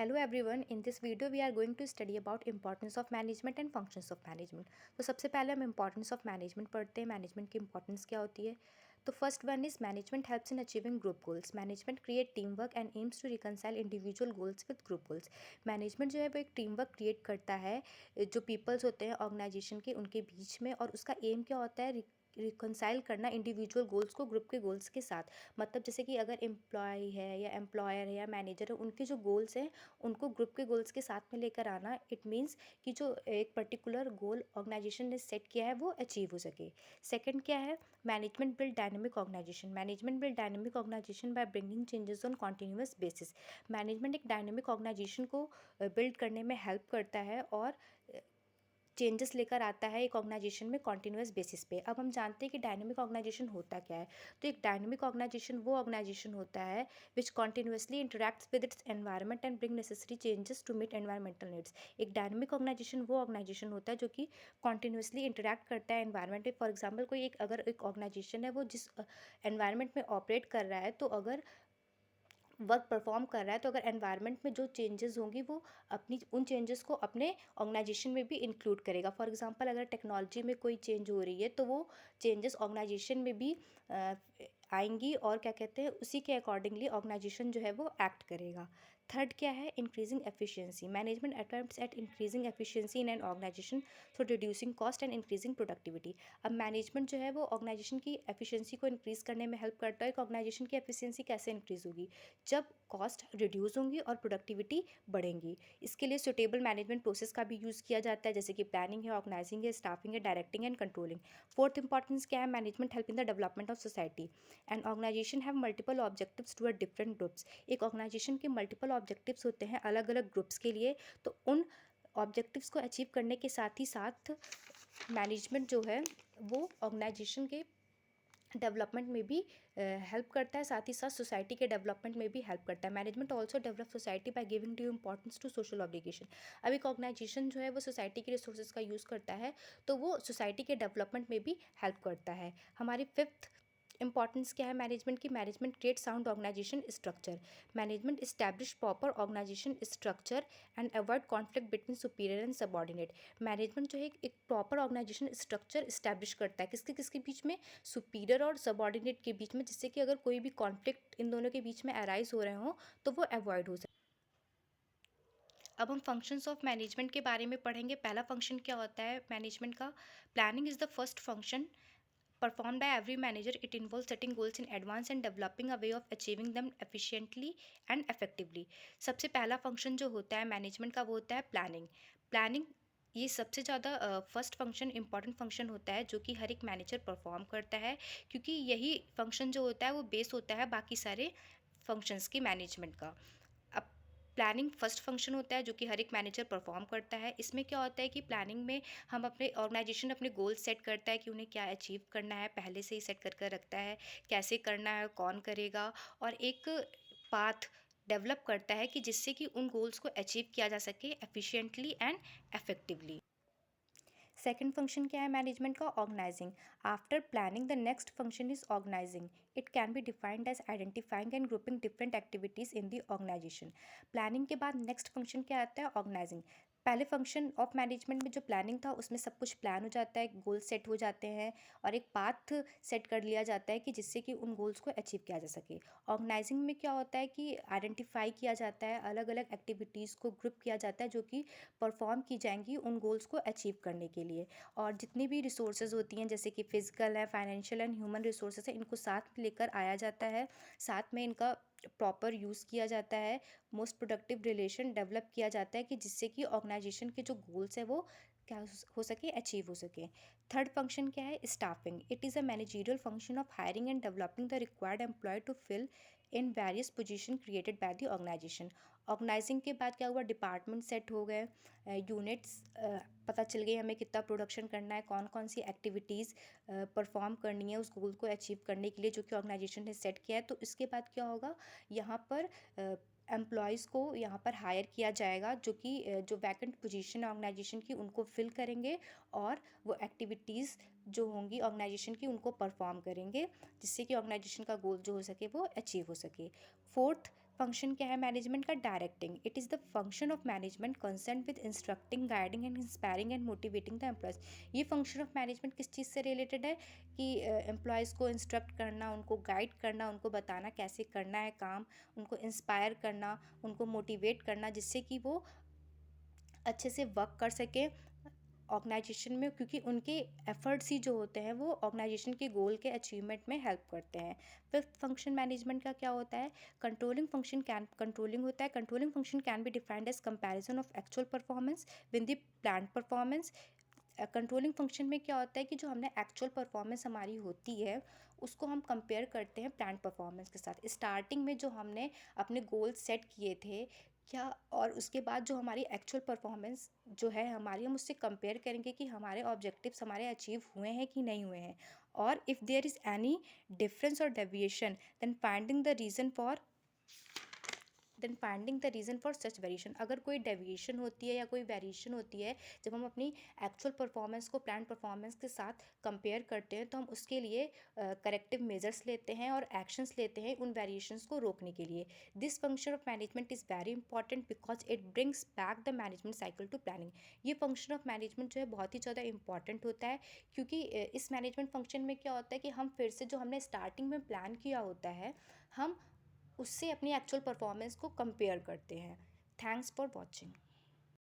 Hello everyone, in this video we are going to study about importance of management and functions of management. तो सबसे पहले हम importance of management पढ़ते हैं. Management की importance क्या होती है. तो first one is management helps in achieving group goals. Management create team work and aims to reconcile individual goals with group goals. Management जो है वो एक टीम वर्क क्रिएट करता है जो पीपल्स होते हैं ऑर्गेनाइजेशन के उनके बीच में, और उसका एम क्या होता है रिकनसाइल करना इंडिविजुअल गोल्स को ग्रुप के गोल्स के साथ. मतलब जैसे कि अगर एम्प्लॉय है या एम्प्लॉयर है या मैनेजर है, उनके जो गोल्स हैं उनको ग्रुप के गोल्स के साथ में लेकर आना. इट मीन्स कि जो एक पर्टिकुलर गोल ऑर्गेनाइजेशन ने सेट किया है वो अचीव हो सके. सेकंड क्या है, management build dynamic organisation. Management build dynamic organisation by bringing changes on continuous basis. Management एक डायनेमिक ऑर्गेनाइजेशन को बिल्ड करने में हेल्प करता है और चेंजेस लेकर आता है एक ऑर्गेनाइजेशन में कॉन्टिन्यूस बेसिस पे. अब हम जानते हैं कि डायनेमिक ऑर्गेनाइजेशन होता क्या है. तो एक डायनेमिक ऑर्गेनाइजेशन वो ऑर्गेनाइजेशन होता है which continuously interacts with its environment and bring necessary changes to meet environmental needs. एक डायनेमिक ऑर्गेनाइजेशन वो ऑर्गेनाइजेशन होता है जो कि कॉन्टिन्यूसली इंटरेक्ट करता है एनवायरनमेंट में. फॉर एग्जाम्पल कोई एक अगर एक ऑर्गेनाइजेशन है वो जिस एनवायरनमेंट में ऑपरेट कर रहा है, तो अगर वर्क परफॉर्म कर रहा है, तो अगर एनवायरनमेंट में जो चेंजेस होंगी वो अपनी उन चेंजेस को अपने ऑर्गेनाइजेशन में भी इंक्लूड करेगा. फॉर एग्जांपल अगर टेक्नोलॉजी में कोई चेंज हो रही है तो वो चेंजेस ऑर्गेनाइजेशन में भी आएंगी और क्या कहते हैं उसी के अकॉर्डिंगली ऑर्गेनाइजेशन जो है वो एक्ट करेगा. थर्ड क्या है, increasing efficiency. Management attempts at increasing efficiency in an organisation through reducing cost and increasing productivity. अब मैनेजमेंट जो है वो ऑर्गेनाइजेशन की एफिशिएंसी को इंक्रीज़ करने में हेल्प करता है. एक ऑर्गेनाइजेशन की एफिशिएंसी कैसे इंक्रीज़ होगी, जब कॉस्ट रिड्यूस होंगी और प्रोडक्टिविटी बढ़ेंगी. इसके लिए सुटेबल मैनेजमेंट प्रोसेस का भी यूज़ किया जाता है, जैसे कि प्लानिंग है, ऑर्गेनाइजिंग है, स्टाफिंग है, directing and controlling. Fourth importance क्या है, management help in the development of society. And organisation have multiple objectives to a different groups. एक ऑर्गेनाइजेशन के मल्टीपल ऑब्जेक्टिव्स होते हैं अलग अलग ग्रुप्स के लिए. तो उन ऑब्जेक्टिव्स को अचीव करने के साथ ही साथ मैनेजमेंट जो है वो ऑर्गेनाइजेशन के डेवलपमेंट में भी हेल्प करता है, साथ ही साथ सोसाइटी के डेवलपमेंट में भी हेल्प करता है. Management also develop society by giving due importance to social obligation. अब एक ऑर्गेनाइजेशन जो है वो सोसाइटी के रिसोर्सेज का यूज़ करता है तो वो सोसाइटी के डेवलपमेंट में भी हेल्प करता है. हमारी फिफ्थ इंपॉर्टेंस क्या है मैनेजमेंट की, management create sound organisation structure. Management establish proper organisation structure and avoid conflict between superior and subordinate. Management जो है एक प्रॉपर ऑर्गेनाइजेशन स्ट्रक्चर इस्टेब्लिश करता है किसके किसके बीच में, सुपीरियर और सबऑर्डिनेट के बीच में, जिससे कि अगर कोई भी कॉन्फ्लिक्ट इन दोनों के बीच में अराइज हो रहे हों तो वो अवॉइड हो सके. अब हम फंक्शंस ऑफ मैनेजमेंट के बारे में पढ़ेंगे. पहला फंक्शन क्या होता है मैनेजमेंट का, planning is the first function performed by every manager. It involves setting goals in advance and developing a way of achieving them efficiently and effectively. सबसे पहला फंक्शन जो होता है मैनेजमेंट का वो होता है प्लानिंग. प्लानिंग ये सबसे ज़्यादा फर्स्ट फंक्शन इंपॉर्टेंट फंक्शन होता है जो कि हर एक मैनेजर परफॉर्म करता है, क्योंकि यही फंक्शन जो होता है वो बेस होता है बाकी सारे फंक्शंस की मैनेजमेंट का. अब प्लानिंग फर्स्ट फंक्शन होता है जो कि हर एक मैनेजर परफॉर्म करता है. इसमें क्या होता है कि प्लानिंग में हम अपने ऑर्गेनाइजेशन अपने गोल सेट करता है कि उन्हें क्या अचीव करना है, पहले से ही सेट कर कर रखता है, कैसे करना है, कौन करेगा, और एक पाथ डेवलप करता है कि जिससे कि उन गोल्स को अचीव किया जा सके efficiently and effectively. Second function क्या है मैनेजमेंट का, organising. After planning the next function is organising. It can be defined as identifying and grouping different activities in the organisation. Planning के बाद नेक्स्ट फंक्शन क्या आता है, ऑर्गेनाइजिंग. पहले function of management में जो प्लानिंग था उसमें सब कुछ प्लान हो जाता है, गोल सेट हो जाते हैं और एक पाथ सेट कर लिया जाता है कि जिससे कि उन गोल्स को अचीव किया जा सके. ऑर्गेनाइजिंग में क्या होता है कि आइडेंटिफाई किया जाता है, अलग अलग एक्टिविटीज़ को ग्रुप किया जाता है जो कि परफॉर्म की जाएंगी उन गोल्स को अचीव करने के लिए. और जितनी भी रिसोर्सेज होती हैं जैसे कि फिजिकल है, फाइनेंशियल एंड ह्यूमन रिसोर्सेज है, इनको साथ में लेकर आया जाता है, साथ में इनका प्रॉपर यूज़ किया जाता है, मोस्ट प्रोडक्टिव रिलेशन डेवलप किया जाता है कि जिससे कि ऑर्गेनाइजेशन के जो गोल्स है वो क्या हो सके, अचीव हो सके. थर्ड फंक्शन क्या है, staffing. It is a managerial function of hiring and developing the required employ to fill in various position created by the organisation. Organising के बाद क्या हुआ, डिपार्टमेंट सेट हो गए, यूनिट्स पता चल गई हमें कितना प्रोडक्शन करना है, कौन कौन सी एक्टिविटीज़ परफॉर्म करनी है उस गोल को अचीव करने के लिए जो कि ऑर्गेनाइजेशन ने सेट किया है. तो इसके बाद क्या होगा, यहाँ पर एम्प्लॉयज़ को यहाँ पर हायर किया जाएगा जो कि जो वैकेंट पोजीशन है ऑर्गेनाइजेशन की उनको फिल करेंगे और वो एक्टिविटीज़ जो होंगी ऑर्गेनाइजेशन की उनको परफॉर्म करेंगे जिससे कि ऑर्गेनाइजेशन का गोल जो हो सके वो अचीव हो सके. फोर्थ फंक्शन क्या है मैनेजमेंट का? Directing. It is the function of management concern with instructing, guiding and inspiring and motivating the employees. ये फंक्शन ऑफ मैनेजमेंट किस चीज़ से रिलेटेड है कि एम्प्लॉयज़ को इंस्ट्रक्ट करना, उनको गाइड करना, उनको बताना कैसे करना है काम, उनको इंस्पायर करना, उनको मोटिवेट करना, जिससे कि वो अच्छे से वर्क कर सकें ऑर्गेनाइजेशन में, क्योंकि उनके एफर्ट्स ही जो होते हैं वो ऑर्गेनाइजेशन के गोल के अचीवमेंट में हेल्प करते हैं। फिफ्थ फंक्शन मैनेजमेंट का क्या होता है? कंट्रोलिंग होता है। Controlling function can be defined as comparison of actual performance with the plan performance. Controlling function में क्या होता है कि जो हमने एक्चुअल परफॉर्मेंस हमारी होती है उसको हम कंपेयर करते हैं प्लान परफॉर्मेंस के साथ। स्टार्टिंग में जो हमने अपने गोल सेट किए थे क्या, और उसके बाद जो हमारी एक्चुअल परफॉर्मेंस जो है हमारी, हम उससे कंपेयर करेंगे कि हमारे ऑब्जेक्टिव्स हमारे अचीव हुए हैं कि नहीं हुए हैं। और if there is any difference और deviation then finding the reason for such variation. अगर कोई डेविएशन होती है या कोई वेरिएशन होती है जब हम अपनी एक्चुअल परफॉर्मेंस को प्लान परफॉर्मेंस के साथ कंपेयर करते हैं, तो हम उसके लिए करेक्टिव मेजर्स लेते हैं और एक्शंस लेते हैं उन वेरिएशंस को रोकने के लिए। This function of management is very important because it brings back the management cycle to planning. ये फंक्शन ऑफ मैनेजमेंट जो है बहुत ही ज़्यादा इंपॉर्टेंट होता है, क्योंकि इस मैनेजमेंट फंक्शन में क्या होता है कि हम फिर से जो हमने स्टार्टिंग में प्लान किया होता है, हम उससे अपनी एक्चुअल परफॉर्मेंस को कंपेयर करते हैं। Thanks for watching.